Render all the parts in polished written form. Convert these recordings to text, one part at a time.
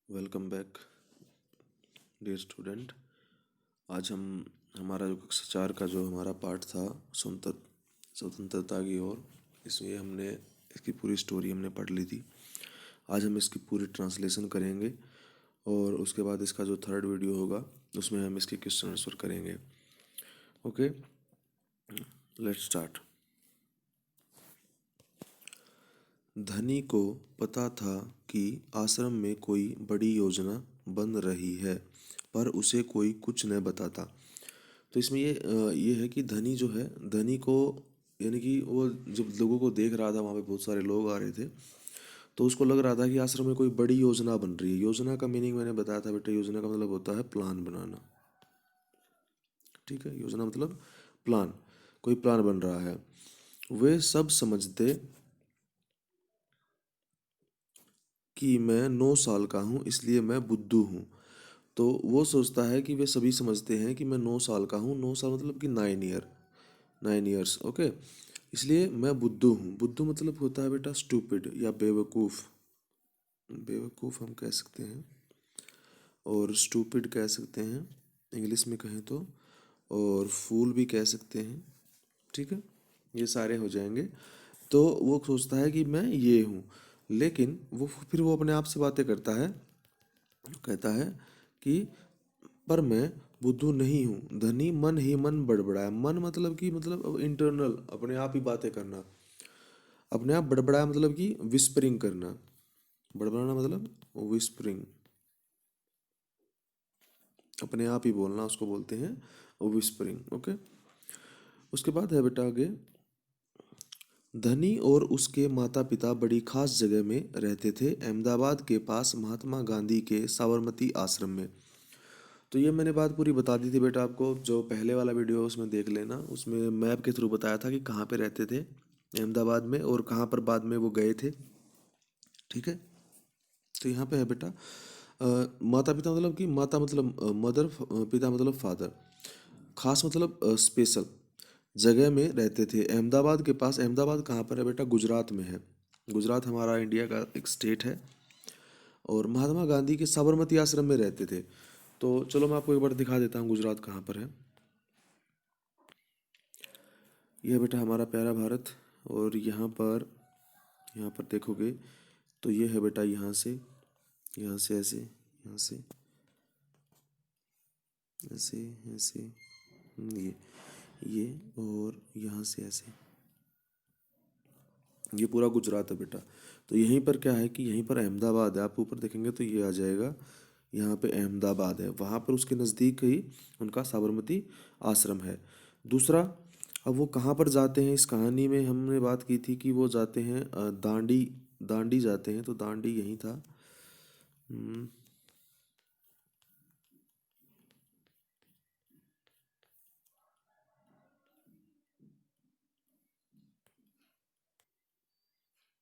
Welcome back dear student. आज हम हमारा जो कक्षा 4 का जो हमारा पाठ था स्वतंत्रता की ओर, इसमें हमने इसकी पूरी स्टोरी हमने पढ़ ली थी। आज हम इसकी पूरी ट्रांसलेशन करेंगे और उसके बाद इसका जो थर्ड वीडियो होगा उसमें हम इसके क्वेश्चन आंसर करेंगे। Okay, let's start. धनी को पता था कि आश्रम में कोई बड़ी योजना बन रही है, पर उसे कोई कुछ न बताता। तो इसमें ये है कि धनी जो है, धनी को यानी कि वो जब लोगों को देख रहा था, वहाँ पे बहुत सारे लोग आ रहे थे, तो उसको लग रहा था कि आश्रम में कोई बड़ी योजना बन रही है। योजना का मीनिंग मैंने बताया था बेटा, योजना का मतलब होता है प्लान बनाना। ठीक है, योजना मतलब प्लान, कोई प्लान बन रहा है। वे सब समझते कि मैं 9 साल का हूँ, इसलिए मैं बुद्धू हूँ। तो वो सोचता है कि वे सभी समझते हैं कि मैं 9 साल का हूँ। 9 साल मतलब कि 9 ईयर्स। ओके, इसलिए मैं बुद्धू हूँ। बुद्धू मतलब होता है बेटा स्टूपिड या बेवकूफ़। बेवकूफ़ हम कह सकते हैं और स्टूपिड कह सकते हैं इंग्लिश में कहें तो, और फूल भी कह सकते हैं। ठीक है, ये सारे हो जाएंगे। तो वो सोचता है कि मैं ये हूँ, लेकिन वो अपने आप से बातें करता है, कहता है कि पर मैं बुद्धू नहीं हूँ। धनी मन ही मन बड़बड़ाया। मन मतलब कि मतलब इंटरनल, अपने आप ही बातें करना। अपने आप बड़बड़ाया मतलब कि विस्परिंग करना। बड़बड़ाना मतलब विस्परिंग, अपने आप ही बोलना, उसको बोलते हैं विस्परिंग। ओके, उसके बाद है बेटा आगे। धनी और उसके माता पिता बड़ी खास जगह में रहते थे, अहमदाबाद के पास महात्मा गांधी के साबरमती आश्रम में। तो ये मैंने बात पूरी बता दी थी बेटा आपको, जो पहले वाला वीडियो है उसमें देख लेना। उसमें मैप के थ्रू बताया था कि कहाँ पे रहते थे अहमदाबाद में और कहाँ पर बाद में वो गए थे। ठीक है, तो यहाँ पे है बेटा माता पिता मतलब कि माता मतलब मदर, पिता मतलब फादर, खास मतलब स्पेशल जगह में रहते थे अहमदाबाद के पास। अहमदाबाद कहाँ पर है बेटा? गुजरात में है। गुजरात हमारा इंडिया का एक स्टेट है। और महात्मा गांधी के साबरमती आश्रम में रहते थे। तो चलो मैं आपको एक बार दिखा देता हूँ गुजरात कहाँ पर है। यह बेटा हमारा प्यारा भारत, और यहाँ पर देखोगे तो ये है बेटा, यहाँ से ऐसे, यहाँ से ऐसे, ऐसे, ये और यहाँ से ऐसे, ये पूरा गुजरात है बेटा। तो यहीं पर क्या है कि यहीं पर अहमदाबाद है। आप ऊपर देखेंगे तो ये आ जाएगा, यहाँ पे अहमदाबाद है। वहाँ पर उसके नज़दीक ही उनका साबरमती आश्रम है। दूसरा, अब वो कहाँ पर जाते हैं, इस कहानी में हमने बात की थी कि वो जाते हैं दांडी, दांडी जाते हैं। तो दांडी यहीं था। हम्म,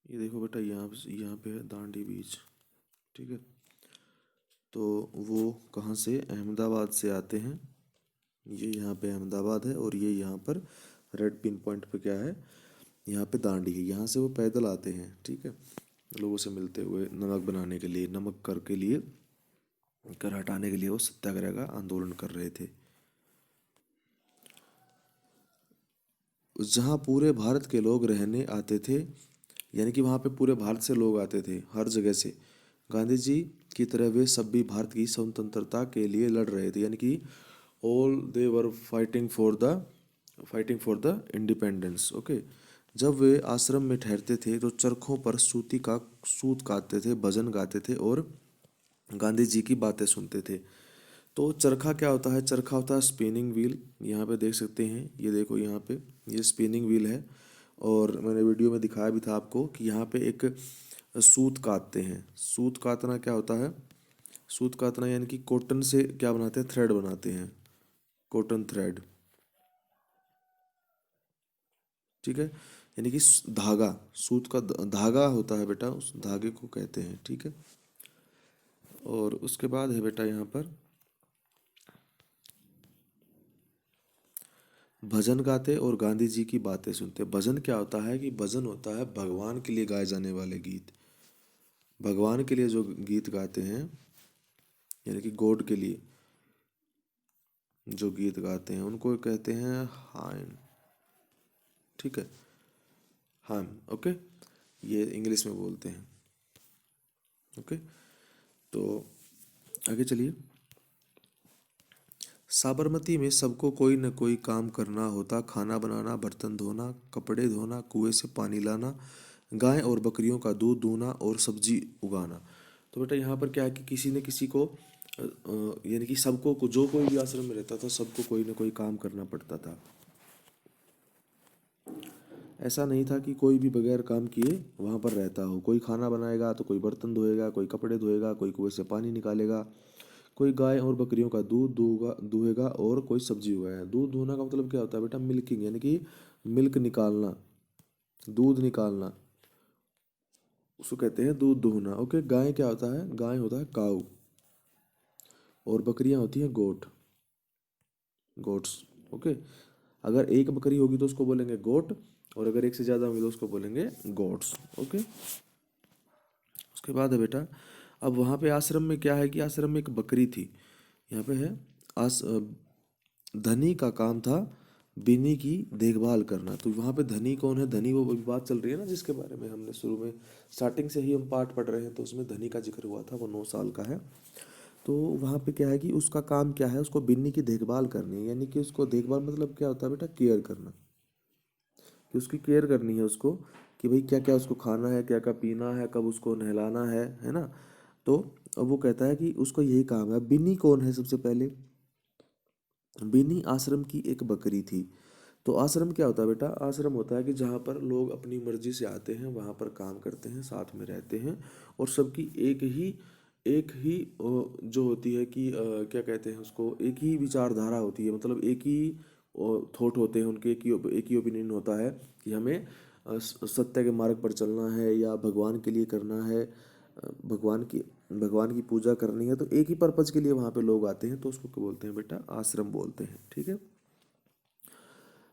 ये देखो बेटा, यहाँ पे है दांडी बीच। ठीक है, तो वो कहाँ से? अहमदाबाद से आते हैं। ये यहाँ पे अहमदाबाद है और ये यहाँ पर रेड पिन पॉइंट पे क्या है, यहाँ पे दांडी है। यहाँ से वो पैदल आते हैं। ठीक है, लोगों से मिलते हुए, नमक बनाने के लिए, नमक कर के लिए, कर हटाने के लिए वो सत्याग्रह का आंदोलन कर रहे थे। जहाँ पूरे भारत के लोग रहने आते थे, यानी कि वहाँ पे पूरे भारत से लोग आते थे, हर जगह से। गांधी जी की तरह वे सब भी भारत की स्वतंत्रता के लिए लड़ रहे थे, यानी कि all they were fighting for the independence. Okay, जब वे आश्रम में ठहरते थे तो चरखों पर सूत काटते थे, भजन गाते थे और गांधी जी की बातें सुनते थे। तो चरखा क्या होता है? चरखा होता है स्पिनिंग व्हील। यहाँ पे देख सकते हैं, ये देखो यहाँ पे, ये स्पिनिंग व्हील है। और मैंने वीडियो में दिखाया भी था आपको कि यहाँ पे एक सूत कातते हैं। सूत कातना क्या होता है? सूत कातना यानी कि कॉटन से क्या बनाते हैं? थ्रेड बनाते हैं, कॉटन थ्रेड। ठीक है, यानी कि धागा, सूत का धागा होता है बेटा, उस धागे को कहते हैं। ठीक है, और उसके बाद है बेटा यहाँ पर भजन गाते और गांधी जी की बातें सुनते। भजन क्या होता है कि भजन होता है भगवान के लिए गाए जाने वाले गीत। भगवान के लिए जो गीत गाते हैं यानी कि गॉड के लिए जो गीत गाते हैं उनको कहते हैं हाइम। ठीक है, हाइम। ओके, ये इंग्लिश में बोलते हैं। ओके, तो आगे चलिए। साबरमती में सबको कोई न कोई काम करना होता, खाना बनाना, बर्तन धोना, कपड़े धोना, कुएं से पानी लाना, गाय और बकरियों का दूध दूहना और सब्जी उगाना। तो बेटा यहाँ पर क्या है कि किसी न किसी को यानी कि सबको जो कोई भी आश्रम में रहता था सबको कोई ना कोई काम करना पड़ता था। ऐसा नहीं था कि कोई भी बगैर काम किए वहाँ पर रहता हो। कोई खाना बनाएगा तो कोई बर्तन धोएगा, कोई कपड़े धोएगा, कोई कुएं से पानी निकालेगा, कोई गाय और बकरियों का दूध दुहेगा और कोई सब्जी उगाएगा। दूध दुहना का मतलब क्या होता है बेटा? मिल्किंग, यानी कि मिल्क निकालना, दूध निकालना, उसको कहते हैं दूध दुहना। ओके, गाय क्या होता है? गाय होता है काऊ, और बकरियां होती हैं गोट, गोट्स। ओके, अगर एक बकरी होगी तो उसको बोलेंगे गोट, और अगर एक से ज़्यादा होगी तो उसको बोलेंगे गोट्स। ओके, उसके बाद है बेटा, अब वहाँ पे आश्रम में क्या है कि आश्रम में एक बकरी थी। यहाँ पे है धनी का काम था बिन्नी की देखभाल करना। तो वहाँ पे धनी कौन है? धनी वो बात चल रही है ना जिसके बारे में हमने शुरू में स्टार्टिंग से ही हम पाठ पढ़ रहे हैं, तो उसमें धनी का जिक्र हुआ था। वो 9 साल का है। तो वहाँ पे क्या है कि उसका काम क्या है? उसको बिन्नी की देखभाल करनी है। यानी कि उसको देखभाल मतलब क्या होता है बेटा? केयर करना, कि उसकी केयर करनी है उसको, कि भाई क्या क्या उसको खाना है, क्या क्या पीना है, कब उसको नहलाना है ना। तो अब वो कहता है कि उसको यही काम है। बिन्नी कौन है? सबसे पहले बिन्नी आश्रम की एक बकरी थी। तो आश्रम क्या होता है बेटा? आश्रम होता है कि जहाँ पर लोग अपनी मर्जी से आते हैं, वहाँ पर काम करते हैं, साथ में रहते हैं, और सबकी एक ही जो होती है कि क्या कहते हैं उसको, एक ही विचारधारा होती है। मतलब एक ही थॉट होते हैं उनके, एक ही ओपिनियन होता है कि हमें सत्य के मार्ग पर चलना है या भगवान के लिए करना है, भगवान की पूजा करनी है। तो एक ही पर्पज के लिए वहाँ पे लोग आते हैं, तो उसको क्या बोलते हैं बेटा? आश्रम बोलते हैं। ठीक है,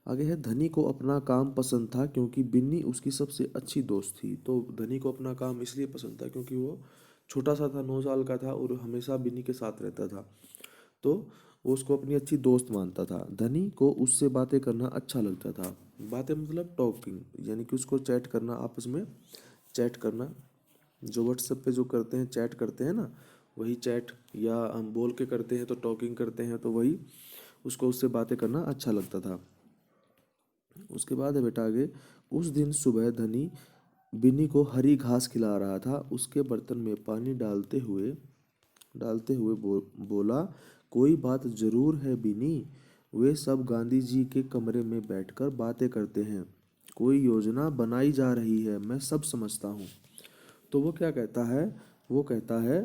आगे है, धनी को अपना काम पसंद था क्योंकि बिन्नी उसकी सबसे अच्छी दोस्त थी। तो धनी को अपना काम इसलिए पसंद था क्योंकि वो छोटा सा था, 9 साल का था, और हमेशा बिन्नी के साथ रहता था। तो वो उसको अपनी अच्छी दोस्त मानता था। धनी को उससे बातें करना अच्छा लगता था। बातें मतलब टॉकिंग, यानी कि उसको चैट करना, आपस में चैट करना, जो व्हाट्सएप पे जो करते हैं, चैट करते हैं ना, वही चैट, या हम बोल के करते हैं तो टॉकिंग करते हैं, तो वही उसको उससे बातें करना अच्छा लगता था। उसके बाद है बेटा आगे, उस दिन सुबह धनी बिन्नी को हरी घास खिला रहा था। उसके बर्तन में पानी डालते हुए बोला, कोई बात जरूर है बिन्नी। वे सब गांधी जी के कमरे में बैठकर बातें करते हैं। कोई योजना बनाई जा रही है, मैं सब समझता हूँ। तो वो क्या कहता है? वो कहता है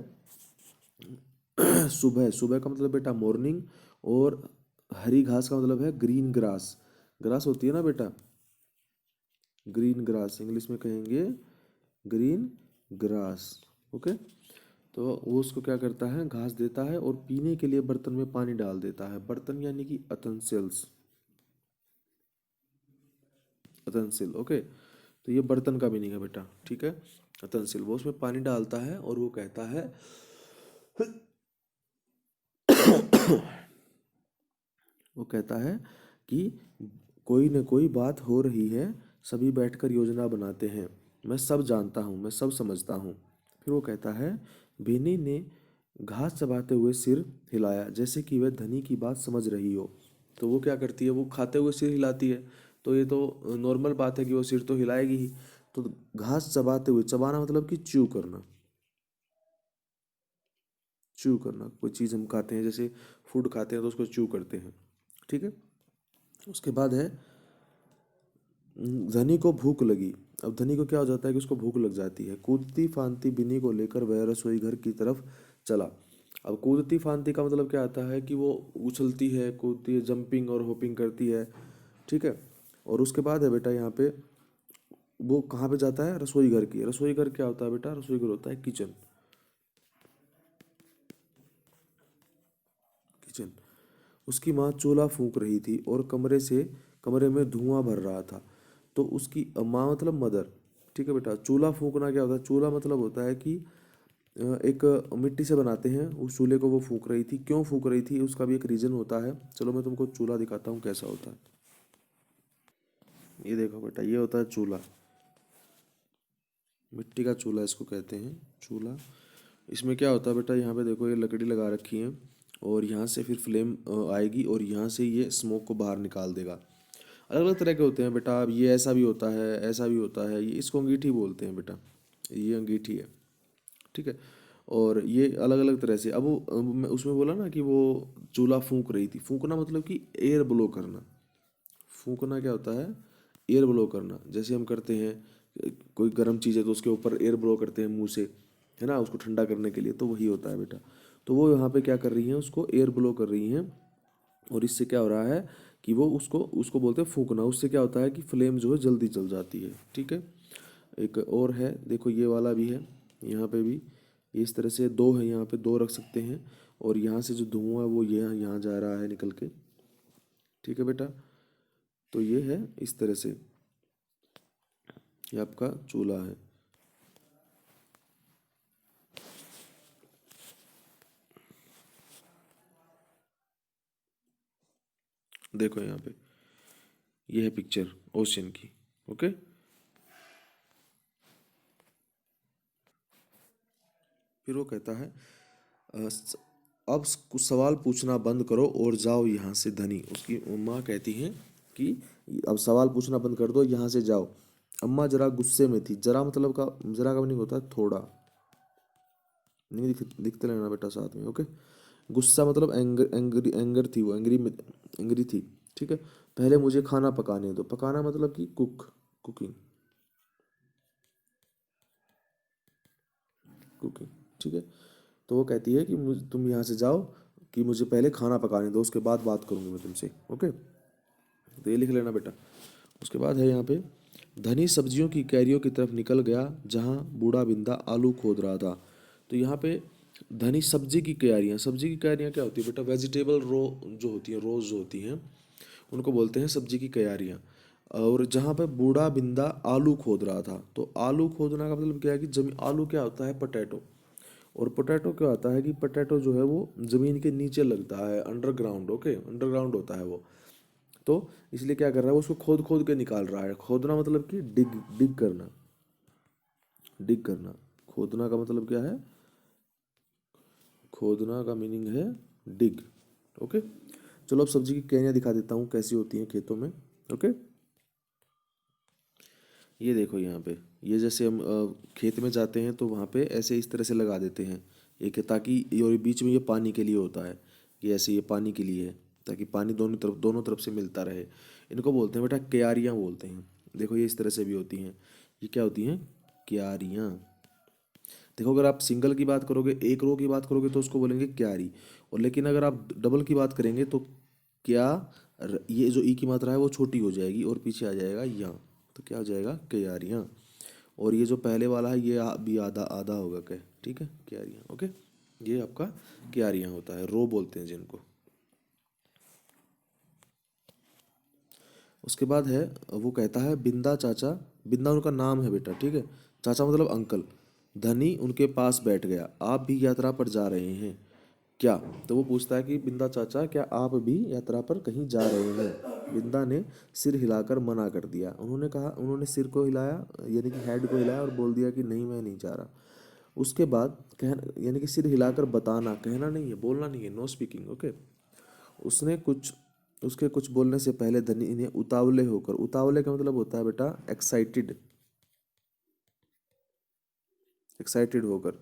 सुबह, सुबह का मतलब बेटा मॉर्निंग, और हरी घास का मतलब है ग्रीन ग्रास। ग्रास होती है ना बेटा, ग्रीन ग्रास, इंग्लिश में कहेंगे ग्रीन ग्रास। ओके, तो वो उसको क्या करता है? घास देता है, और पीने के लिए बर्तन में पानी डाल देता है। बर्तन यानी कि अतंसिल्स, अतंसिल। ओके, तो ये बर्तन का मीनिंग है बेटा। ठीक है, अतंसिल। वो उसमें पानी डालता है और वो कहता है वो कहता है कि कोई न कोई बात हो रही है, सभी बैठकर योजना बनाते हैं, मैं सब जानता हूँ, मैं सब समझता हूँ। फिर वो कहता है, बेनी ने घास चबाते हुए सिर हिलाया जैसे कि वह धनी की बात समझ रही हो। तो वो क्या करती है? वो खाते हुए सिर हिलाती है। तो ये तो नॉर्मल बात है कि वो सिर तो हिलाएगी ही। तो घास चबाते हुए, चबाना मतलब कि च्यू करना, च्यू करना। कोई चीज़ हम खाते हैं, जैसे फूड खाते हैं तो उसको च्यू करते हैं। ठीक है, उसके बाद है, धनी को भूख लगी। अब धनी को क्या हो जाता है कि उसको भूख लग जाती है। कूदती फांती बिन्नी को लेकर वह रसोई घर की तरफ चला। अब कूदती फांती का मतलब क्या आता है कि वो उछलती है, कूदती है, जंपिंग और होपिंग करती है। ठीक है, और उसके बाद है बेटा यहाँ पे, वो कहाँ पे जाता है? रसोई घर की। रसोई घर क्या होता है बेटा? रसोई घर होता है किचन, किचन। उसकी माँ चूल्हा फूंक रही थी और कमरे में धुआं भर रहा था। तो उसकी माँ मतलब मदर। ठीक है बेटा, चूल्हा फूंकना क्या होता है? चूल्हा मतलब होता है कि एक मिट्टी से बनाते हैं, उस चूल्हे को वो फूंक रही थी। क्यों फूंक रही थी उसका भी एक रीज़न होता है। चलो मैं तुमको चूल्हा दिखाता हूँ कैसा होता है। ये देखो बेटा, ये होता है चूल्हा, मिट्टी का चूल्हा इसको कहते हैं, चूल्हा। इसमें क्या होता है बेटा, यहाँ पे देखो ये लकड़ी लगा रखी है और यहाँ से फिर फ्लेम आएगी और यहाँ से ये स्मोक को बाहर निकाल देगा। अलग अलग तरह के होते हैं बेटा, अब ये ऐसा भी होता है, ऐसा भी होता है, ये इसको अंगीठी बोलते हैं बेटा, ये अंगीठी है, ठीक है। और ये अलग अलग तरह से, अब मैं उसमें बोला ना कि वो चूल्हा फूंक रही थी। फूंकना मतलब कि एयर ब्लो करना। फूंकना क्या होता है, एयर ब्लो करना। जैसे हम करते हैं कोई गर्म चीज़ है तो उसके ऊपर एयर ब्लो करते हैं मुंह से, है ना, उसको ठंडा करने के लिए, तो वही होता है बेटा। तो वो यहाँ पे क्या कर रही हैं, उसको एयर ब्लो कर रही हैं। और इससे क्या हो रहा है कि वो उसको उसको बोलते हैं फूंकना। उससे क्या होता है कि फ्लेम जो है जल्दी जल जाती है, ठीक है। एक और है, देखो ये वाला भी है, यहाँ पे भी इस तरह से दो है, यहाँ पे दो रख सकते हैं। और यहाँ से जो धुआं है वो ये यहाँ जा रहा है निकल के, ठीक है बेटा। तो ये है इस तरह से, ये आपका चूल्हा है। देखो यहाँ पे ये है पिक्चर ओशियन की, ओके। फिर वो कहता है अब कुछ सवाल पूछना बंद करो और जाओ यहाँ से धनी। उसकी माँ कहती हैं कि अब सवाल पूछना बंद कर दो, यहाँ से जाओ। अम्मा जरा गुस्से में थी। जरा मतलब का, जरा का मीनिंग होता है थोड़ा, नहीं दिखते रहना बेटा साथ में, ओके। गुस्सा मतलब एंगर, एंग्री, एंगर थी वो, एंग्री में, एंग्री थी, ठीक है। पहले मुझे खाना पकाने दो। पकाना मतलब कि कुक, कुकिंग, कुकिंग, ठीक है। तो वो कहती है कि तुम यहाँ से जाओ, कि मुझे पहले खाना पकाने दो, उसके बाद बात करूँगी मैं तुमसे, ओके। तो ये लिख लेना बेटा। उसके बाद है यहाँ पे, धनी सब्जियों की कैरियों की तरफ निकल गया जहाँ बूढ़ा बिंदा आलू खोद रहा था। तो यहाँ पे धनी सब्जी की क्यारियाँ, सब्जी की क्यारियाँ क्या होती है बेटा, वेजिटेबल रो जो होती है, रोज जो होती हैं, उनको बोलते हैं सब्जी की क्यारियाँ। और जहाँ पे बूढ़ा बिंदा आलू खोद रहा था, तो आलू खोदना का मतलब क्या है कि जमीन, आलू क्या होता है, पोटैटो। और पोटैटो क्या होता है कि पोटैटो जो है वो ज़मीन के नीचे लगता है, अंडरग्राउंड, ओके, अंडरग्राउंड होता है वो। तो इसलिए क्या कर रहा है वो, उसको खोद खोद के निकाल रहा है। खोदना मतलब कि डिग, डिग करना, डिग करना। खोदना का मतलब क्या है, खोदना का मीनिंग है डिग, ओके। चलो अब सब्जी की कैनियाँ दिखा देता हूँ कैसी होती हैं खेतों में, ओके। ये देखो यहाँ पे, ये जैसे हम खेत में जाते हैं तो वहाँ पे ऐसे इस तरह से लगा देते हैं एक, ताकि ये बीच में ये पानी के लिए होता है, कि ऐसे ये पानी के लिए है, ताकि पानी दोनों तरफ से मिलता रहे। इनको बोलते हैं बेटा क्यारियाँ बोलते हैं। देखो ये इस तरह से भी होती हैं, ये क्या होती हैं, क्यारियाँ। देखो अगर आप सिंगल की बात करोगे, एक रो की बात करोगे तो उसको बोलेंगे क्यारी। और लेकिन अगर आप डबल की बात करेंगे तो क्या, ये जो ई की मात्रा है वो छोटी हो जाएगी और पीछे आ जाएगा यहाँ, तो क्या हो जाएगा, क्यारियाँ। और ये जो पहले वाला है ये भी आधा आधा होगा, क्या, ठीक है, क्यारियाँ, ओके। ये आपका क्यारियाँ होता है, रो बोलते हैं जिनको। उसके बाद है, वो कहता है बिंदा चाचा, बिंदा उनका नाम है बेटा, ठीक है। चाचा मतलब अंकल। धनी उनके पास बैठ गया। आप भी यात्रा पर जा रहे हैं क्या? तो वो पूछता है कि बिंदा चाचा क्या आप भी यात्रा पर कहीं जा रहे हैं? बिंदा ने सिर हिलाकर मना कर दिया। उन्होंने कहा, उन्होंने सिर को हिलाया, यानी कि हेड को हिलाया और बोल दिया कि नहीं मैं नहीं जा रहा। उसके बाद यानी कि सिर हिलाकर बताना, कहना नहीं है, बोलना नहीं है, नो स्पीकिंग, ओके। उसने कुछ उसके कुछ बोलने से पहले धनी ने उतावले होकर, उतावले का मतलब होता है बेटा एक्साइटेड, एक्साइटेड होकर,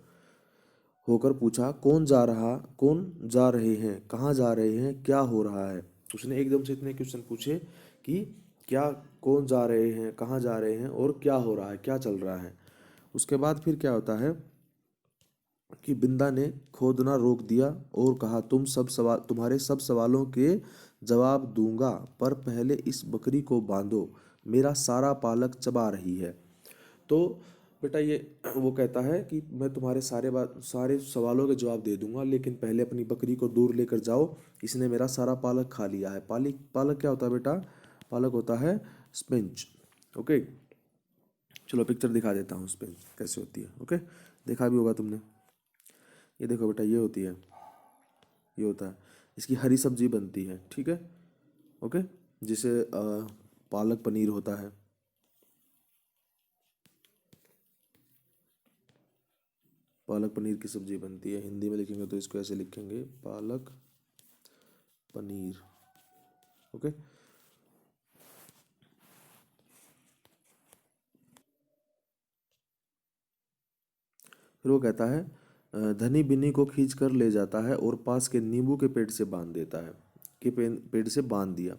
होकर पूछा, कौन जा रहे हैं, कहाँ जा रहे हैं, क्या हो रहा है? उसने एकदम से इतने क्वेश्चन पूछे कि क्या, कौन जा रहे हैं, कहाँ जा रहे हैं और क्या हो रहा है, क्या चल रहा है। उसके बाद फिर क्या होता है कि बिंदा ने खोदना रोक दिया और कहा, तुम्हारे सब सवालों के जवाब दूंगा, पर पहले इस बकरी को बांधो, मेरा सारा पालक चबा रही है। तो बेटा ये वो कहता है कि मैं तुम्हारे सारे सवालों के जवाब दे दूंगा, लेकिन पहले अपनी बकरी को दूर लेकर जाओ, इसने मेरा सारा पालक खा लिया है। पालक पालक क्या होता है बेटा, पालक होता है स्पिंच, ओके। चलो पिक्चर दिखा देता हूँ स्पिंच कैसे होती है, ओके। देखा भी होगा तुमने। ये देखो बेटा, ये होती है, ये होता है, इसकी हरी सब्जी बनती है, ठीक है। ओके, जिसे पालक पनीर होता है। पालक पनीर की सब्जी बनती है, हिंदी में लिखेंगे तो इसको ऐसे लिखेंगे, पालक पनीर। ओके। फिर वो कहता है धनी बिन्नी को खींच कर ले जाता है और पास के नींबू के पेड़ से बांध देता है, कि पेड़ से बांध दिया।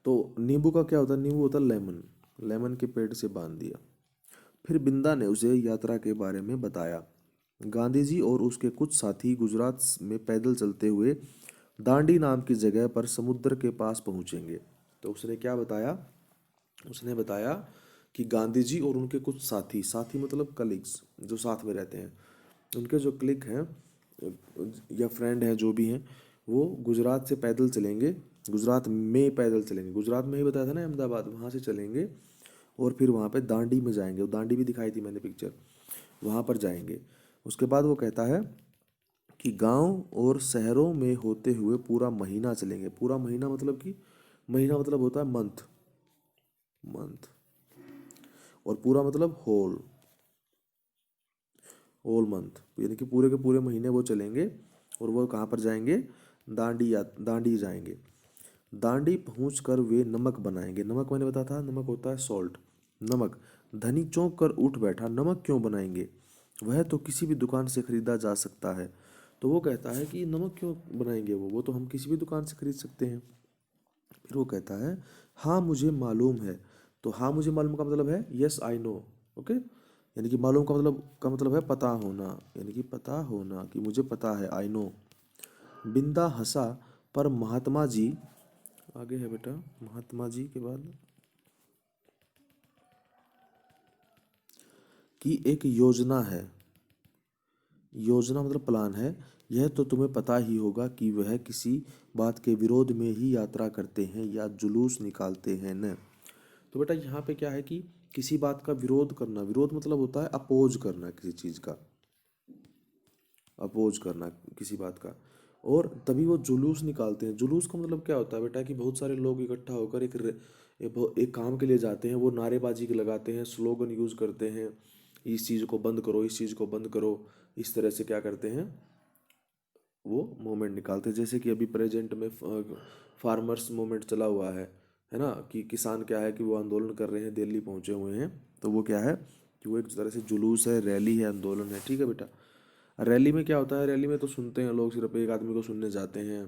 तो नींबू का क्या होता है, नींबू होता है लेमन, लेमन के पेड़ से बांध दिया। फिर बिंदा ने उसे यात्रा के बारे में बताया। गांधी जी और उसके कुछ साथी गुजरात में पैदल चलते हुए दांडी नाम की जगह पर समुद्र के पास पहुंचेंगे। तो उसने क्या बताया, उसने बताया कि गांधी जी और उनके कुछ साथी, साथी मतलब कलीग्स जो साथ में रहते हैं, उनके जो क्लिक हैं या फ्रेंड हैं जो भी हैं, वो गुजरात से पैदल चलेंगे, गुजरात में पैदल चलेंगे, गुजरात में ही बताया था ना, अहमदाबाद, वहाँ से चलेंगे और फिर वहाँ पे दांडी में जाएंगे। वो दांडी भी दिखाई थी मैंने पिक्चर, वहाँ पर जाएंगे। उसके बाद वो कहता है कि गांव और शहरों में होते हुए पूरा महीना चलेंगे। पूरा महीना मतलब कि, महीना मतलब होता है मंथ, मंथ, और पूरा मतलब होल, होल मंथ, यानी कि पूरे के पूरे महीने वो चलेंगे। और वो कहाँ पर जाएंगे, दांडी, या दांडी जाएंगे। दांडी पहुंचकर वे नमक बनाएंगे। नमक मैंने बताया था, नमक होता है सॉल्ट, नमक। धनी चौंक कर उठ बैठा, नमक क्यों बनाएंगे, वह तो किसी भी दुकान से खरीदा जा सकता है। तो वो कहता है कि नमक क्यों बनाएंगे, वो तो हम किसी भी दुकान से खरीद सकते हैं। फिर वो कहता है हाँ मुझे मालूम है। तो हाँ मुझे मालूम का मतलब है यस आई नो। ओके, यानी कि मालूम का मतलब है पता होना, यानी कि पता होना, कि मुझे पता है, आई नो। बिंदा हंसा, पर महात्मा जी, आगे है बेटा, महात्मा जी के बाद की एक योजना है, योजना मतलब प्लान है, यह तो तुम्हें पता ही होगा कि वह किसी बात के विरोध में ही यात्रा करते हैं या जुलूस निकालते हैं न। तो बेटा यहाँ पे क्या है कि किसी बात का विरोध करना, विरोध मतलब होता है अपोज करना किसी चीज़ का, अपोज करना किसी बात का। और तभी वो जुलूस निकालते हैं। जुलूस का मतलब क्या होता है बेटा, कि बहुत सारे लोग इकट्ठा होकर एक काम के लिए जाते हैं, वो नारेबाजी के लगाते हैं, स्लोगन यूज करते हैं, इस चीज़ को बंद करो, इस चीज़ को बंद करो, इस तरह से क्या करते हैं, वो मूवमेंट निकालते हैं। जैसे कि अभी प्रेजेंट में फार्मर्स मूवमेंट चला हुआ है ना, कि किसान क्या है कि वो आंदोलन कर रहे हैं, दिल्ली पहुंचे हुए हैं। तो वो क्या है कि वो एक तरह से जुलूस है, रैली है, आंदोलन है, ठीक है बेटा। रैली में क्या होता है, रैली में तो सुनते हैं लोग, सिर्फ एक आदमी को सुनने जाते हैं।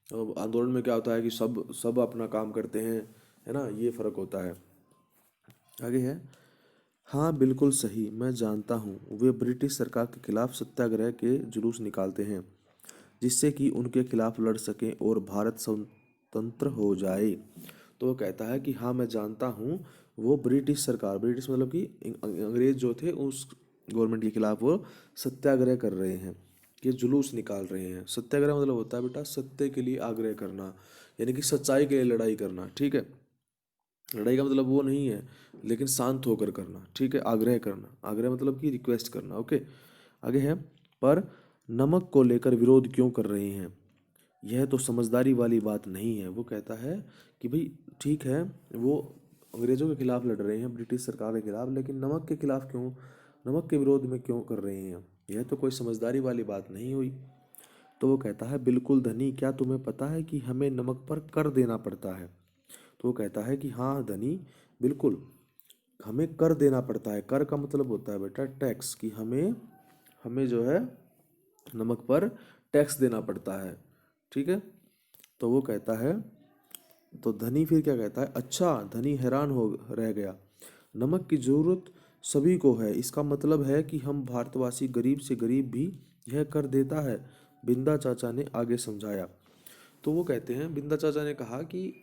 और आंदोलन में क्या होता है कि सब सब अपना काम करते हैं, है ना, ये फर्क होता है। आगे है, हाँ बिल्कुल सही, मैं जानता हूँ वे ब्रिटिश सरकार के खिलाफ सत्याग्रह के जुलूस निकालते हैं, जिससे कि उनके खिलाफ लड़ सकें और भारत स्वतंत्र हो जाए। तो वो कहता है कि हाँ मैं जानता हूँ, वो ब्रिटिश सरकार, ब्रिटिश मतलब कि अंग्रेज जो थे, उस गवर्नमेंट के खिलाफ वो सत्याग्रह कर रहे हैं, कि जुलूस निकाल रहे हैं। सत्याग्रह मतलब होता है बेटा सत्य के लिए आग्रह करना, यानी कि सच्चाई के लिए लड़ाई करना, ठीक है। लड़ाई का मतलब वो नहीं है, लेकिन शांत होकर करना, ठीक है। आग्रह करना, आग्रह मतलब कि रिक्वेस्ट करना। ओके, आगे है, पर नमक को लेकर विरोध क्यों कर रहे हैं, यह तो समझदारी वाली बात नहीं है। वो कहता है कि भाई ठीक है, वो अंग्रेजों के खिलाफ लड़ रहे हैं, ब्रिटिश सरकार के खिलाफ, लेकिन नमक के खिलाफ क्यों, नमक के विरोध में क्यों कर रहे हैं, यह तो कोई समझदारी वाली बात नहीं हुई। तो वो कहता है बिल्कुल धनी, क्या तुम्हें पता है कि हमें नमक पर कर देना पड़ता है। तो वो कहता है कि हाँ धनी, बिल्कुल हमें कर देना पड़ता है। कर का मतलब होता है बेटा टैक्स, कि हमें हमें जो है नमक पर टैक्स देना पड़ता है, ठीक है। तो वो कहता है, तो धनी फिर क्या कहता है, अच्छा, धनी हैरान हो रह गया, नमक की जरूरत सभी को है, इसका मतलब है कि हम भारतवासी गरीब से गरीब भी यह कर देता है, बिंदा चाचा ने आगे समझाया। तो वो कहते हैं, बिंदा चाचा ने कहा कि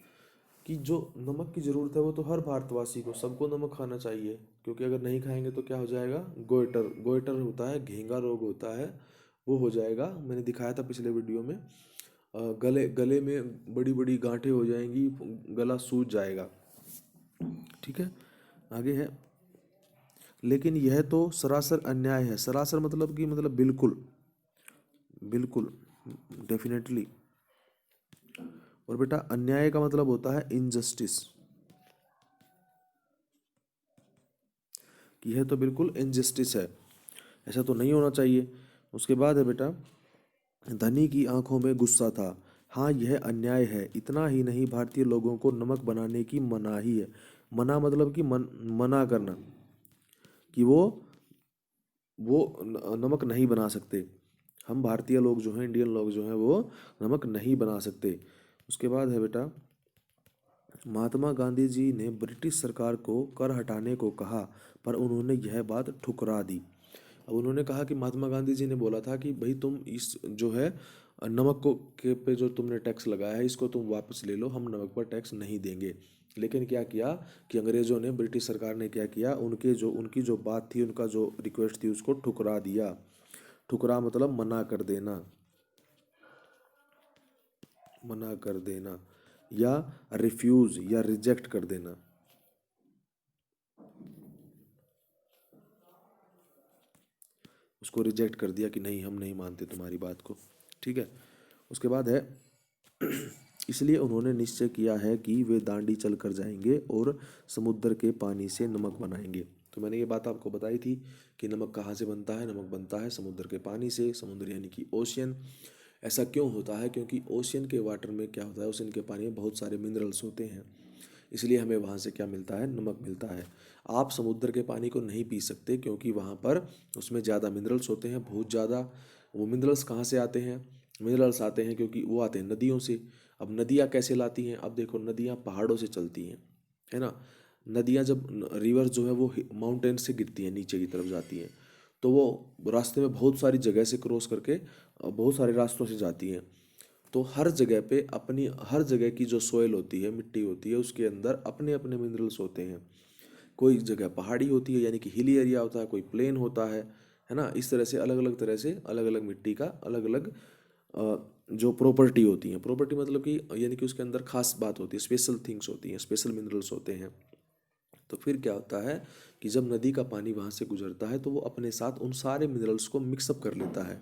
जो नमक की ज़रूरत है वो तो हर भारतवासी को, सबको नमक खाना चाहिए, क्योंकि अगर नहीं खाएंगे तो क्या हो जाएगा, गोइटर, गोइटर होता है, घेंगा रोग होता है, वो हो जाएगा। मैंने दिखाया था पिछले वीडियो में, गले गले में बड़ी बड़ी गांठें हो जाएंगी, गला सूज जाएगा, ठीक है। आगे है, लेकिन यह तो सरासर अन्याय है। सरासर मतलब कि मतलब बिल्कुल, बिल्कुल, डेफिनेटली। और बेटा अन्याय का मतलब होता है इनजस्टिस, कि यह तो बिल्कुल इनजस्टिस है, ऐसा तो नहीं होना चाहिए। उसके बाद है बेटा, धनी की आंखों में गुस्सा था। हाँ, यह अन्याय है। इतना ही नहीं, भारतीय लोगों को नमक बनाने की मनाही है। मना मतलब कि मना करना, कि वो नमक नहीं बना सकते। हम भारतीय लोग जो हैं, इंडियन लोग जो हैं, वो नमक नहीं बना सकते। उसके बाद है बेटा, महात्मा गांधी जी ने ब्रिटिश सरकार को कर हटाने को कहा, पर उन्होंने यह बात ठुकरा दी। अब उन्होंने कहा कि महात्मा गांधी जी ने बोला था कि भाई तुम इस जो है नमक को के पे जो तुमने टैक्स लगाया है इसको तुम वापस ले लो, हम नमक पर टैक्स नहीं देंगे। लेकिन क्या किया कि अंग्रेजों ने, ब्रिटिश सरकार ने क्या किया, उनकी जो बात थी, उनका जो रिक्वेस्ट थी, उसको ठुकरा दिया। ठुकरा मतलब मना कर देना, मना कर देना, या रिफ्यूज या रिजेक्ट कर देना। उसको रिजेक्ट कर दिया कि नहीं, हम नहीं मानते तुम्हारी बात को। ठीक है। उसके बाद है, इसलिए उन्होंने निश्चय किया है कि वे दांडी चल कर जाएंगे और समुद्र के पानी से नमक बनाएंगे। तो मैंने ये बात आपको बताई थी कि नमक कहाँ से बनता है। नमक बनता है समुद्र के पानी से। समुद्र यानी कि ओशियन। ऐसा क्यों होता है? क्योंकि ओशियन के वाटर में क्या होता है, ओशियन के पानी में बहुत सारे मिनरल्स होते हैं, इसलिए हमें वहाँ से क्या मिलता है, नमक मिलता है। आप समुद्र के पानी को नहीं पी सकते क्योंकि वहाँ पर उसमें ज़्यादा मिनरल्स होते हैं, बहुत ज़्यादा। वो मिनरल्स कहाँ से आते हैं? मिनरल्स आते हैं क्योंकि वो आते हैं नदियों से। अब नदियाँ कैसे लाती हैं? अब देखो, नदियाँ पहाड़ों से चलती हैं, है ना। नदियाँ जब रिवर जो है वो माउंटेन से गिरती हैं, नीचे की तरफ जाती हैं, तो वो रास्ते में बहुत सारी जगह से क्रॉस करके बहुत सारे रास्तों से जाती हैं। तो हर जगह पे अपनी, हर जगह की जो सोयल होती है, मिट्टी होती है, उसके अंदर अपने अपने मिनरल्स होते हैं। कोई जगह पहाड़ी होती है यानी कि हिली एरिया होता है, कोई प्लेन होता है ना। इस तरह से अलग अलग तरह से अलग अलग मिट्टी का अलग अलग जो प्रॉपर्टी होती है, प्रॉपर्टी मतलब कि यानी कि उसके अंदर खास बात होती है, स्पेशल थिंग्स होती हैं, स्पेशल मिनरल्स होते हैं। तो फिर क्या होता है कि जब नदी का पानी वहाँ से गुजरता है तो वो अपने साथ उन सारे मिनरल्स को मिक्सअप कर लेता है।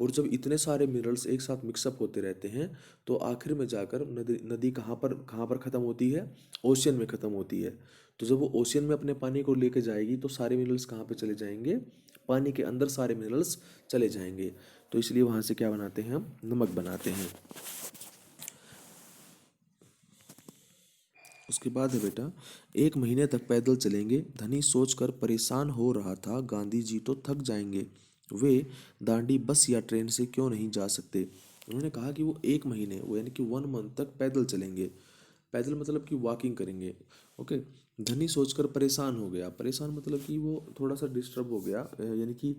और जब इतने सारे मिनरल्स एक साथ मिक्सअप होते रहते हैं तो आखिर में जाकर नदी नदी कहाँ पर ख़त्म होती है? ओशियन में ख़त्म होती है। तो जब वो ओशियन में अपने पानी को लेके जाएगी तो सारे मिनरल्स कहाँ पे चले जाएंगे? पानी के अंदर सारे मिनरल्स चले जाएंगे। तो इसलिए वहाँ से क्या बनाते हैं, हम नमक बनाते हैं। उसके बाद है बेटा, 1 महीने तक पैदल चलेंगे। धनी सोचकर परेशान हो रहा था, गांधी जी तो थक जाएंगे, वे दांडी बस या ट्रेन से क्यों नहीं जा सकते। उन्होंने कहा कि वो 1 महीने, वो यानी कि 1 मंथ तक पैदल चलेंगे। पैदल मतलब कि वॉकिंग करेंगे। ओके। धनी सोचकर परेशान हो गया। परेशान मतलब कि वो थोड़ा सा डिस्टर्ब हो गया, यानी कि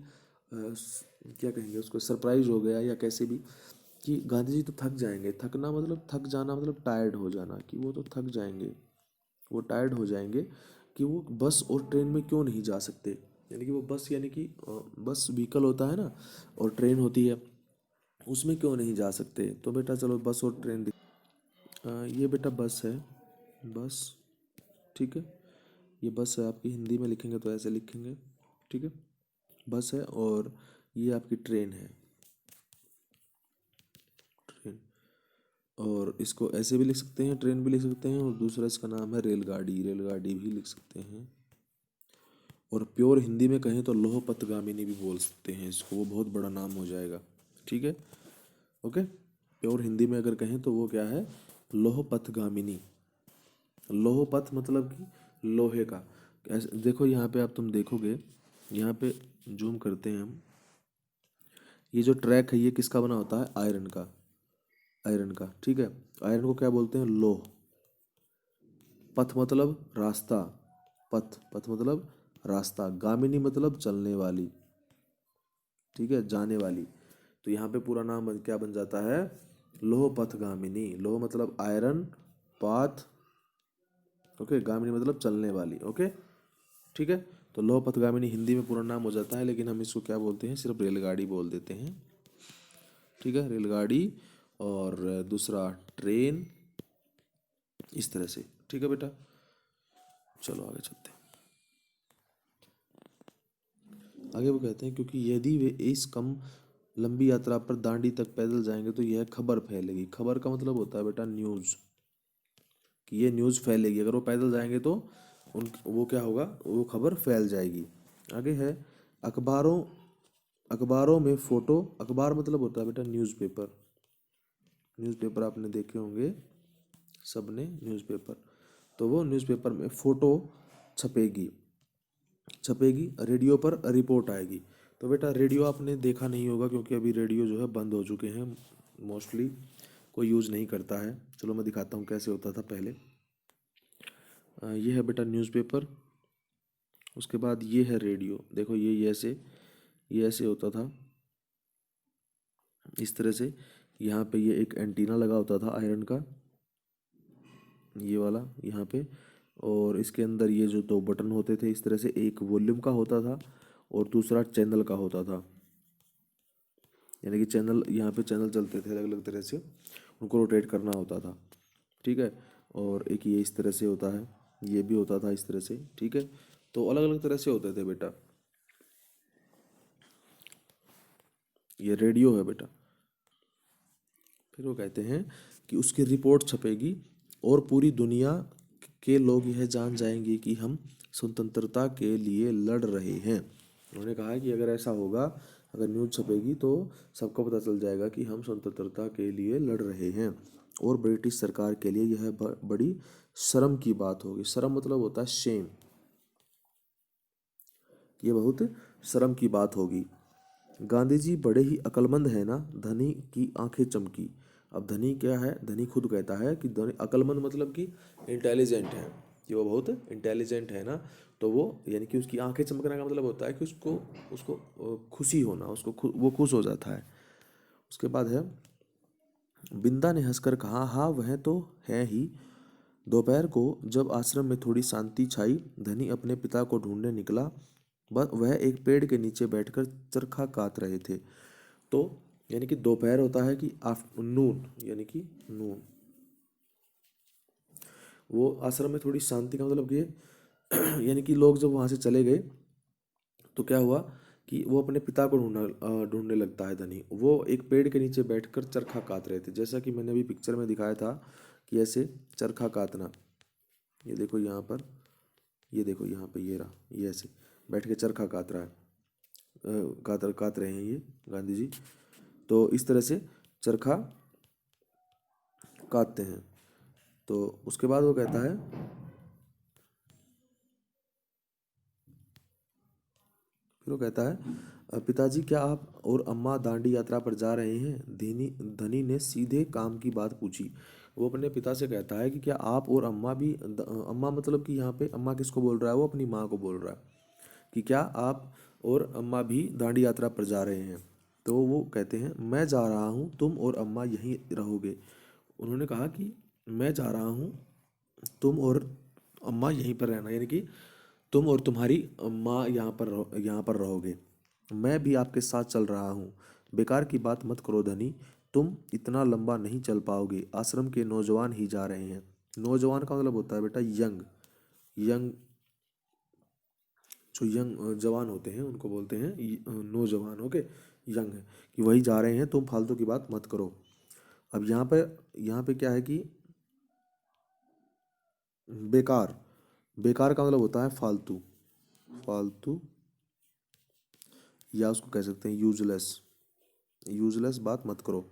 क्या कहेंगे उसको, सरप्राइज हो गया या कैसे भी, कि गांधी जी तो थक जाएंगे। थकना मतलब, थक जाना मतलब टायर्ड हो जाना, कि वो तो थक जाएंगे, वो टायर्ड हो जाएंगे, कि वो बस और ट्रेन में क्यों नहीं जा सकते। यानी कि वो बस, यानी कि बस व्हीकल होता है ना, और ट्रेन होती है, उसमें क्यों नहीं जा सकते। तो बेटा चलो बस और ट्रेन ये बेटा बस है, बस। ठीक है। ये बस है आपकी, हिंदी में लिखेंगे तो ऐसे लिखेंगे। ठीक है। बस है, और ये आपकी ट्रेन है, ट्रेन। और इसको ऐसे भी लिख सकते हैं, ट्रेन भी लिख सकते हैं, और दूसरा इसका नाम है रेलगाड़ी, रेलगाड़ी भी लिख सकते हैं। और प्योर हिंदी में कहें तो लौह पथगामिनी भी बोल सकते हैं इसको, वो बहुत बड़ा नाम हो जाएगा। ठीक है। ओके। प्योर हिंदी में अगर कहें तो वो क्या है, लौह पथगामिनी। लौह पथ मतलब कि लोहे का। ऐसे देखो यहाँ पे, आप तुम देखोगे, यहाँ पे जूम करते हैं हम, ये जो ट्रैक है ये किसका बना होता है? आयरन का, आयरन का। ठीक है। आयरन को क्या बोलते हैं? लोह। पथ मतलब रास्ता, पथ, पथ मतलब रास्ता। गामिनी मतलब चलने वाली, ठीक है, जाने वाली। तो यहाँ पे पूरा नाम क्या बन जाता है? लोह पथ गामिनी। लोह मतलब आयरन, पाथ, ओके, गामिनी मतलब चलने वाली। ओके। ठीक है। तो लोह पथ गामिनी हिंदी में पूरा नाम हो जाता है, लेकिन हम इसको क्या बोलते हैं? सिर्फ रेलगाड़ी बोल देते हैं। ठीक है, रेलगाड़ी। और दूसरा ट्रेन, इस तरह से। ठीक है बेटा, चलो आगे चलते हैं। आगे वो कहते हैं, क्योंकि यदि वे इस कम लंबी यात्रा पर दांडी तक पैदल जाएंगे तो यह खबर फैलेगी। खबर का मतलब होता है बेटा न्यूज़, कि ये न्यूज़ फैलेगी। अगर वो पैदल जाएंगे तो उन वो क्या होगा, वो खबर फैल जाएगी। आगे है अखबारों, अखबारों में फोटो। अखबार मतलब होता है बेटा न्यूज़पेपर। न्यूज़पेपर आपने देखे होंगे सबने, न्यूज़पेपर। तो वो न्यूज़पेपर में फोटो छपेगी, छपेगी। रेडियो पर रिपोर्ट आएगी। तो बेटा रेडियो आपने देखा नहीं होगा, क्योंकि अभी रेडियो जो है बंद हो चुके हैं, मोस्टली कोई यूज़ नहीं करता है। चलो मैं दिखाता हूँ कैसे होता था पहले। ये है बेटा न्यूज़पेपर। उसके बाद ये है रेडियो। देखो ये ऐसे होता था, इस तरह से। यहाँ पे ये एक एंटीना लगा होता था आयरन का, ये वाला यहाँ पे। और इसके अंदर ये जो दो बटन होते थे इस तरह से, एक वॉल्यूम का होता था और दूसरा चैनल का होता था। यानी कि चैनल, यहाँ पे चैनल चलते थे अलग अलग तरह से, उनको रोटेट करना होता था। ठीक है। और एक ये इस तरह से होता है, ये भी होता था इस तरह से। ठीक है। तो अलग अलग तरह से होते थे बेटा। ये रेडियो है बेटा। फिर वो कहते हैं कि उसकी रिपोर्ट छपेगी और पूरी दुनिया के लोग यह जान जाएंगे कि हम स्वतंत्रता के लिए लड़ रहे हैं। उन्होंने कहा कि अगर ऐसा होगा, अगर न्यूज़ छपेगी तो सबको पता चल जाएगा कि हम स्वतंत्रता के लिए लड़ रहे हैं। और ब्रिटिश सरकार के लिए यह बड़ी शर्म की बात होगी। शर्म मतलब होता है शेम, ये बहुत शर्म की बात होगी। गांधी जी बड़े ही अक्लमंद है ना, धनी की आंखें चमकी। अब धनी क्या है, धनी खुद कहता है कि धनी अक्लमंद मतलब कि इंटेलिजेंट है, कि वो बहुत इंटेलिजेंट है ना। तो वो यानी कि उसकी आंखें चमकने का मतलब होता है कि उसको उसको खुशी होना, वो खुश हो जाता है। उसके बाद है बिंदा ने हंसकर कहा, हाँ वह तो है ही। दोपहर को जब आश्रम में थोड़ी शांति छाई, धनी अपने पिता को ढूंढने निकला। वह एक पेड़ के नीचे बैठकर चरखा कात रहे थे। तो यानी कि दोपहर होता है कि आफ्टरनून, यानी कि नून। वो आश्रम में थोड़ी शांति का मतलब कि यानी कि लोग जब वहाँ से चले गए तो क्या हुआ कि वो अपने पिता को ढूंढने लगता है धनी। वो एक पेड़ के नीचे बैठकर चरखा कात रहे थे, जैसा कि मैंने अभी पिक्चर में दिखाया था कि ऐसे चरखा कातना। ये देखो यहाँ पर, ये देखो यहाँ पे, ये रहा, ये ऐसे बैठ के चरखा कात रहा है, कात रहे हैं ये गांधी जी। तो इस तरह से चरखा काटते हैं। तो उसके बाद वो कहता है, फिर वो कहता है पिताजी क्या आप और अम्मा दांडी यात्रा पर जा रहे हैं? धनी धनी ने सीधे काम की बात पूछी। वो अपने पिता से कहता है कि क्या आप और अम्मा भी अम्मा मतलब कि यहाँ पे अम्मा किसको बोल रहा है, वो अपनी माँ को बोल रहा है, कि क्या आप और अम्मा भी दांडी यात्रा पर जा रहे हैं? तो वो कहते हैं मैं जा रहा हूँ, तुम और अम्मा यहीं रहोगे। उन्होंने कहा कि मैं जा रहा हूँ, तुम और अम्मा यहीं पर रहना, यानी कि तुम और तुम्हारी माँ यहाँ पर रहोगे। मैं भी आपके साथ चल रहा हूँ। बेकार की बात मत करो धनी, तुम इतना लंबा नहीं चल पाओगे। आश्रम के नौजवान ही जा रहे हैं। नौजवान का मतलब होता है बेटा यंग। यंग, जो यंग जवान होते हैं उनको बोलते हैं नौजवान। ओके, यंग है कि वही जा रहे हैं, तुम फालतू की बात मत करो। अब यहाँ पे क्या है कि बेकार, बेकार का मतलब होता है फालतू, फालतू, या उसको कह सकते हैं यूजलेस। यूजलेस बात मत करो।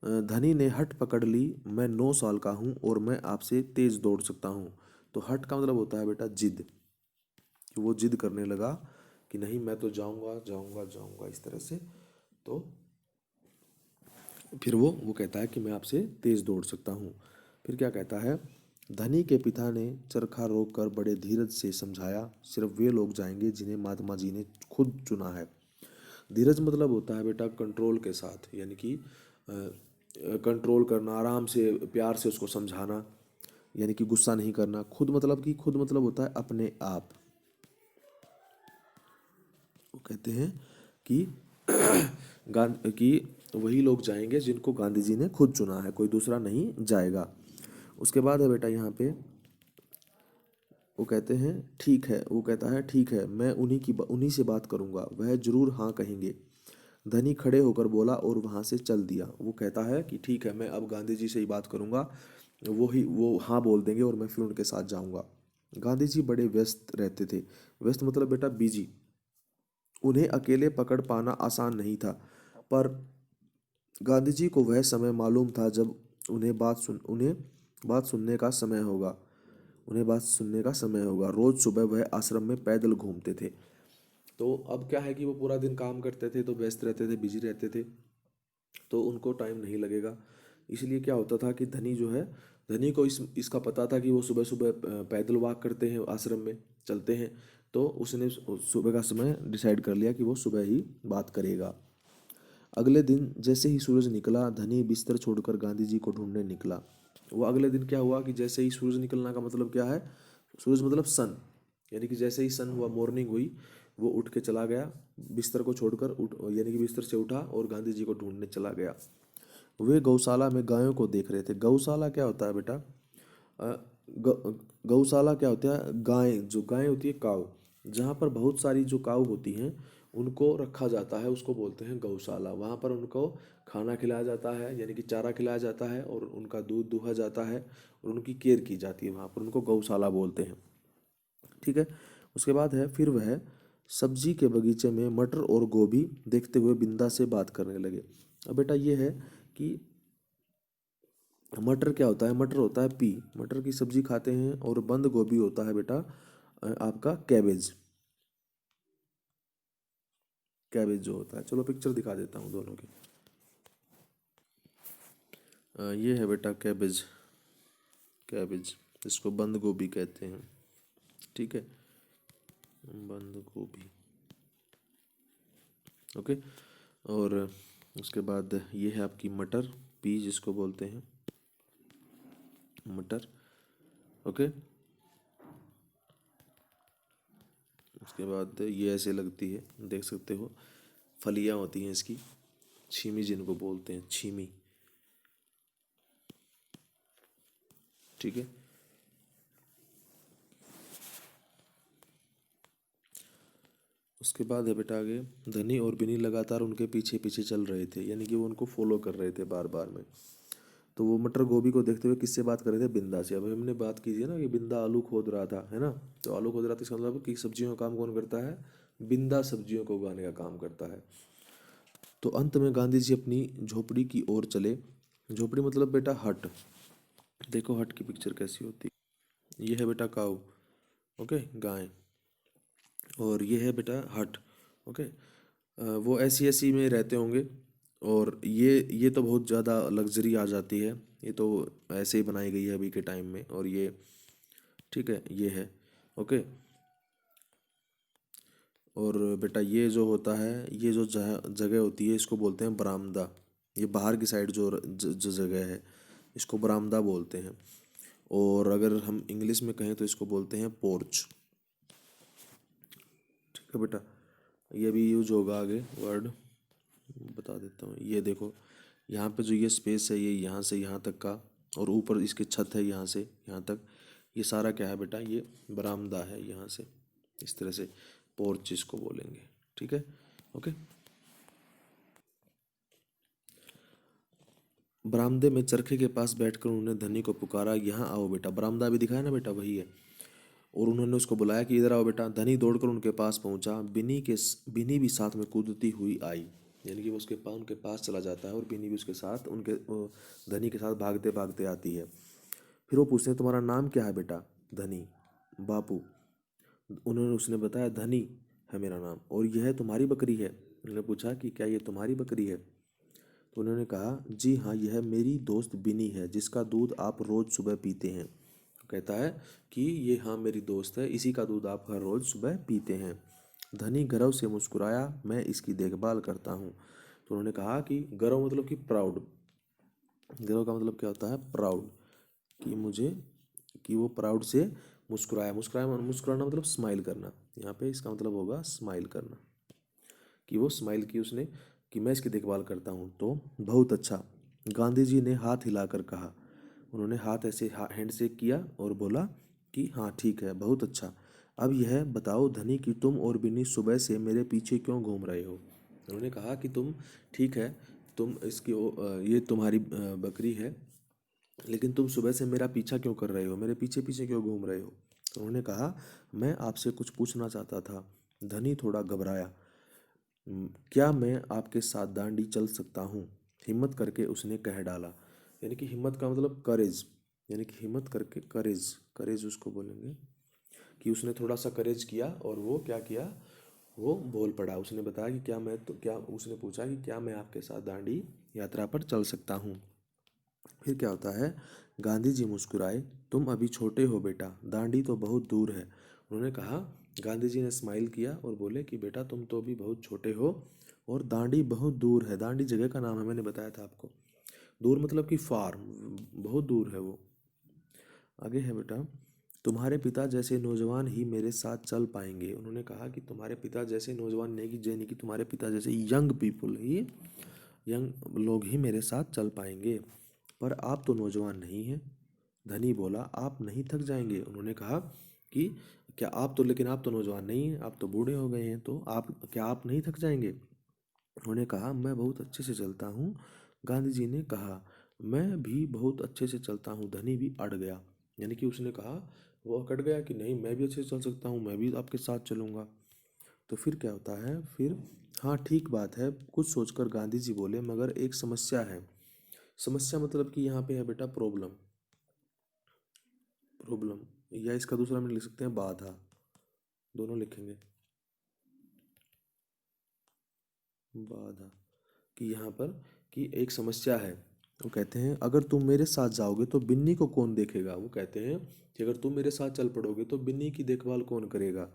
धनी ने हट पकड़ ली, मैं 9 साल का हूँ और मैं आपसे तेज दौड़ सकता हूँ। तो हट का मतलब होता है बेटा जिद, कि वो जिद करने लगा कि नहीं मैं तो जाऊँगा जाऊँगा जाऊँगा, इस तरह से। तो फिर वो कहता है कि मैं आपसे तेज दौड़ सकता हूँ। फिर क्या कहता है, धनी के पिता ने चरखा रोक कर बड़े धीरज से समझाया, सिर्फ वे लोग जाएंगे जिन्हें महात्मा जी ने खुद चुना है। धीरज मतलब होता है बेटा कंट्रोल के साथ, यानी कि कंट्रोल करना, आराम से प्यार से उसको समझाना, यानी कि गुस्सा नहीं करना। खुद मतलब होता है अपने आप। वो कहते हैं कि कि वही लोग जाएंगे जिनको गांधी जी ने खुद चुना है, कोई दूसरा नहीं जाएगा। उसके बाद है बेटा यहाँ पे, वो कहते हैं ठीक है, वो कहता है ठीक है, मैं उन्हीं से बात करूंगा, वह जरूर हाँ कहेंगे। धनी खड़े होकर बोला और वहाँ से चल दिया। वो कहता है कि ठीक है, मैं अब गांधी जी से ही बात करूँगा, वो हाँ बोल देंगे और मैं फिर उनके साथ जाऊँगा। गांधी जी बड़े व्यस्त रहते थे। व्यस्त मतलब बेटा बिजी। उन्हें अकेले पकड़ पाना आसान नहीं था, पर गांधी जी को वह समय मालूम था जब उन्हें बात सुनने का समय होगा। उन्हें बात सुनने का समय होगा। रोज सुबह वह आश्रम में पैदल घूमते थे। तो अब क्या है कि वो पूरा दिन काम करते थे, तो व्यस्त रहते थे, बिजी रहते थे, तो उनको टाइम नहीं लगेगा। इसलिए क्या होता था कि धनी जो है, धनी को इसका पता था कि वो सुबह सुबह पैदल वॉक करते हैं, आश्रम में चलते हैं। तो उसने सुबह का समय डिसाइड कर लिया कि वो सुबह ही बात करेगा। अगले दिन जैसे ही सूरज निकला, धनी बिस्तर छोड़कर गांधी जी को ढूंढने निकला। वो अगले दिन क्या हुआ कि जैसे ही सूरज निकलना का मतलब क्या है, सूरज मतलब सन, यानी कि जैसे ही सन हुआ, मॉर्निंग हुई, वो उठ के चला गया, बिस्तर को छोड़कर यानी कि बिस्तर से उठा और गांधी जी को ढूंढने चला गया। वे गौशाला में गायों को देख रहे थे। गौशाला क्या होता है बेटा? गौशाला क्या होता है? गाय, जो गाय होती है, काव, जहाँ पर बहुत सारी जो काव होती हैं उनको रखा जाता है, उसको बोलते हैं गौशाला। वहाँ पर उनको खाना खिलाया जाता है, यानी कि चारा खिलाया जाता है, और उनका दूध दुहा जाता है, और उनकी केयर की जाती है। वहाँ पर उनको गौशाला बोलते हैं। ठीक है। उसके बाद है, फिर वह सब्जी के बगीचे में मटर और गोभी देखते हुए बिंदा से बात करने लगे। अब बेटा ये है कि मटर क्या होता है? मटर होता है पी, मटर की सब्जी खाते हैं। और बंद गोभी होता है बेटा आपका कैबेज। कैबेज जो होता है, चलो पिक्चर दिखा देता हूँ दोनों की। ये है बेटा कैबेज। कैबेज, इसको बंद गोभी कहते हैं। ठीक है, बंद गोभी। ओके। और उसके बाद ये है आपकी मटर, पी जिसको बोलते हैं, मटर। ओके। उसके बाद ये ऐसे लगती है, देख सकते हो, फलियां होती हैं इसकी, छीमी जिनको बोलते हैं, छीमी। ठीक है। उसके बाद है बेटा आगे, धनी और बिनी लगातार उनके पीछे पीछे चल रहे थे, यानी कि वो उनको फॉलो कर रहे थे बार बार में। तो वो मटर गोभी को देखते हुए किससे बात कर रहे थे? बिंदा से। अब हमने बात की थी ना कि बिंदा आलू खोद रहा था, है ना? तो आलू खोद रहा था, इसका मतलब कि सब्जियों का काम कौन करता है? बिंदा सब्जियों को उगाने का काम करता है। तो अंत में गांधी जी अपनी झोपड़ी की ओर चले। झोपड़ी मतलब बेटा हट। देखो हट की पिक्चर कैसी होती है। ये है बेटा काऊ, ओके, गाय। और ये है बेटा हट, ओके। वो ऐसी ऐसी में रहते होंगे। और ये तो बहुत ज़्यादा लग्जरी आ जाती है, ये तो ऐसे ही बनाई गई है अभी के टाइम में। और ये ठीक है, ये है, ओके। और बेटा ये जो होता है, ये जो जगह होती है, इसको बोलते हैं बरामदा। ये बाहर की साइड जो जगह है, इसको बरामदा बोलते हैं। और अगर हम इंग्लिश में कहें तो इसको बोलते हैं पोर्च। ठीक है बेटा, ये भी यूज होगा आगे, वर्ड बता देता हूँ। ये देखो, यहाँ पे जो ये स्पेस है, ये यहाँ से यहाँ तक का, और ऊपर इसकी छत है यहाँ से यहाँ तक, ये सारा क्या है बेटा? ये बरामदा है। यहाँ से इस तरह से पोर्च इसको बोलेंगे। ठीक है, ओके। बरामदे में चरखे के पास बैठकर उन्होंने धनी को पुकारा, यहाँ आओ बेटा। बरामदा भी दिखाया ना बेटा, वही है। और उन्होंने उसको बुलाया कि इधर आओ बेटा। धनी दौड़कर उनके पास पहुंचा। बिनी भी साथ में कूदती हुई आई, यानी कि वो उनके पास चला जाता है, और बिनी भी उसके साथ धनी के साथ भागते भागते आती है। फिर वो पूछते हैं, तुम्हारा नाम क्या है बेटा? धनी। बापू। उसने बताया, धनी है मेरा नाम। और यह तुम्हारी बकरी है? उन्होंने पूछा कि क्या ये तुम्हारी बकरी है? तो उन्होंने कहा, जी हाँ, यह मेरी दोस्त बिनी है, जिसका दूध आप रोज सुबह पीते हैं। तो कहता है कि ये हाँ मेरी दोस्त है, इसी का दूध आप हर रोज सुबह पीते हैं। धनी गर्व से मुस्कुराया, मैं इसकी देखभाल करता हूँ। तो उन्होंने कहा कि गर्व मतलब कि प्राउड। गर्व का मतलब क्या होता है? प्राउड। कि मुझे, कि वो प्राउड से मुस्कुराया। मुस्कुराना मतलब स्माइल करना। यहाँ पे इसका मतलब होगा स्माइल करना, कि वो स्माइल की उसने, कि मैं इसकी देखभाल करता हूँ। तो बहुत अच्छा, गांधी जी ने हाथ हिलाकर कहा। उन्होंने हाथ ऐसे हैंड शेक किया और बोला कि हाँ ठीक है, बहुत अच्छा। अब यह बताओ धनी कि तुम और बिन्नी सुबह से मेरे पीछे क्यों घूम रहे हो? उन्होंने कहा कि तुम ठीक है, तुम ये तुम्हारी बकरी है, लेकिन तुम सुबह से मेरा पीछा क्यों कर रहे हो, मेरे पीछे पीछे क्यों घूम रहे हो। तो उन्होंने कहा मैं आपसे कुछ पूछना चाहता था। धनी थोड़ा घबराया। क्या मैं आपके साथ दांडी चल सकता हूँ, हिम्मत करके उसने कह डाला। यानी कि हिम्मत का मतलब करेज, यानी कि हिम्मत करके करेज, करेज उसको बोलेंगे कि उसने थोड़ा सा करेज किया और वो क्या किया, वो बोल पड़ा। उसने बताया कि क्या उसने पूछा कि क्या मैं आपके साथ दांडी यात्रा पर चल सकता हूँ। फिर क्या होता है, गांधी जी मुस्कुराए। तुम अभी छोटे हो बेटा, दांडी तो बहुत दूर है। उन्होंने कहा, गांधी जी ने स्माइल किया और बोले कि बेटा तुम तो अभी बहुत छोटे हो और दांडी बहुत दूर है। दांडी जगह का नाम है, मैंने बताया था आपको। दूर मतलब कि फार, बहुत दूर है वो। आगे है बेटा, तुम्हारे पिता जैसे नौजवान ही मेरे साथ चल पाएंगे। उन्होंने कहा कि तुम्हारे पिता जैसे नौजवान नहीं, कि नहीं कि तुम्हारे पिता जैसे यंग पीपुल ही, यंग लोग ही मेरे साथ चल पाएंगे, पर आप तो नौजवान नहीं हैं। धनी बोला, आप नहीं थक जाएंगे। उन्होंने कहा कि क्या आप तो, लेकिन आप तो नौजवान नहीं हैं, आप तो बूढ़े हो गए हैं, तो आप नहीं थक जाएंगे। उन्होंने कहा मैं बहुत अच्छे से चलता हूँ। गांधी जी ने कहा मैं भी बहुत अच्छे से चलता हूँ। धनी भी अड़ गया, यानी कि उसने कहा, वो अकड़ गया कि नहीं मैं भी अच्छे से चल सकता हूँ, मैं भी आपके साथ चलूँगा। तो फिर क्या होता है, फिर हाँ ठीक बात है, कुछ सोचकर गांधी जी बोले मगर एक समस्या है। समस्या मतलब कि यहाँ पे है बेटा प्रॉब्लम, प्रॉब्लम, या इसका दूसरा में लिख सकते हैं बाधा, दोनों लिखेंगे बाधा, कि यहाँ पर कि एक समस्या है। वो कहते हैं अगर तुम मेरे साथ जाओगे तो बिन्नी को कौन देखेगा। वो कहते हैं कि अगर तुम मेरे साथ चल पड़ोगे तो बिन्नी की देखभाल कौन करेगा।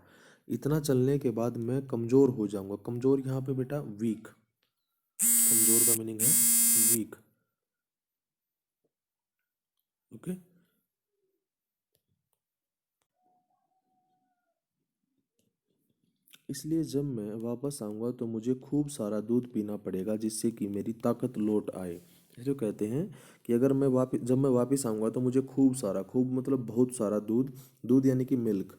इतना चलने के बाद मैं कमज़ोर हो जाऊंगा। कमज़ोर यहाँ पे बेटा वीक, कमज़ोर का मीनिंग है वीक। ओके, इसलिए जब मैं वापस आऊँगा तो मुझे खूब सारा दूध पीना पड़ेगा जिससे कि मेरी ताकत लौट आए। जो कहते हैं कि अगर जब मैं वापस आऊँगा तो मुझे खूब सारा, खूब मतलब बहुत सारा दूध, दूध यानी कि मिल्क,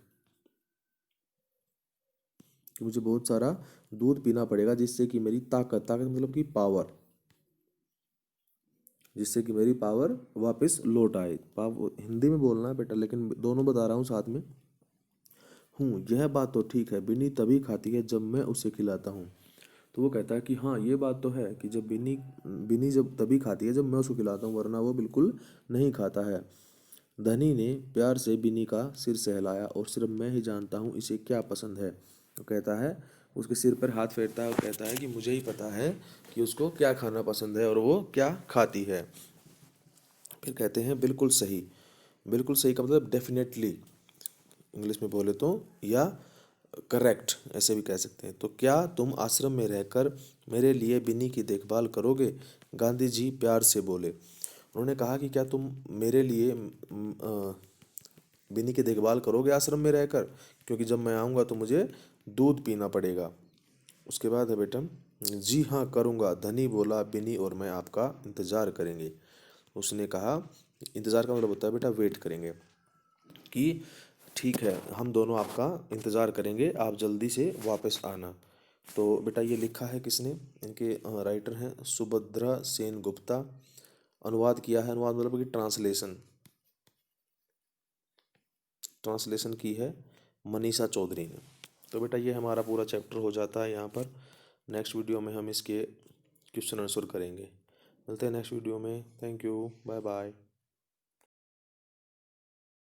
कि मुझे बहुत सारा दूध पीना पड़ेगा जिससे कि मेरी ताकत, ताकत मतलब कि पावर, जिससे कि मेरी पावर वापस लौट आए। हिंदी में बोलना है बेटा, लेकिन दोनों बता रहा हूँ साथ में। यह बात तो ठीक है, बिन्नी तभी खाती है जब मैं उसे खिलाता हूँ। तो वो कहता है कि हाँ ये बात तो है कि जब बिन्नी बिन्नी जब तभी खाती है जब मैं उसको खिलाता हूँ, वरना वो बिल्कुल नहीं खाता है। धनी ने प्यार से बिन्नी का सिर सहलाया और सिर्फ मैं ही जानता हूँ इसे क्या पसंद है। तो कहता है, उसके सिर पर हाथ फेरता है और कहता है कि मुझे ही पता है कि उसको क्या खाना पसंद है और वो क्या खाती है। फिर कहते हैं बिल्कुल सही। बिल्कुल सही का मतलब डेफिनेटली, इंग्लिश में बोले तो, या करेक्ट ऐसे भी कह सकते हैं। तो क्या तुम आश्रम में रहकर मेरे लिए बिन्नी की देखभाल करोगे। गांधी जी प्यार से बोले। उन्होंने कहा कि क्या तुम मेरे लिए बिन्नी की देखभाल करोगे आश्रम में रहकर, क्योंकि जब मैं आऊँगा तो मुझे दूध पीना पड़ेगा। उसके बाद है बेटा, जी हाँ करूँगा। धनी बोला, बिन्नी और मैं आपका इंतज़ार करेंगे। उसने कहा, इंतज़ार का मतलब होता है बेटा वेट करेंगे, कि ठीक है हम दोनों आपका इंतज़ार करेंगे, आप जल्दी से वापस आना। तो बेटा ये लिखा है किसने, इनके राइटर हैं सुभद्रा सेन गुप्ता। अनुवाद किया है, अनुवाद मतलब कि ट्रांसलेशन, ट्रांसलेशन की है मनीषा चौधरी ने। तो बेटा ये हमारा पूरा चैप्टर हो जाता है यहाँ पर। नेक्स्ट वीडियो में हम इसके क्वेश्चन आंसर करेंगे। मिलते हैं नेक्स्ट वीडियो में। Thank you, bye bye.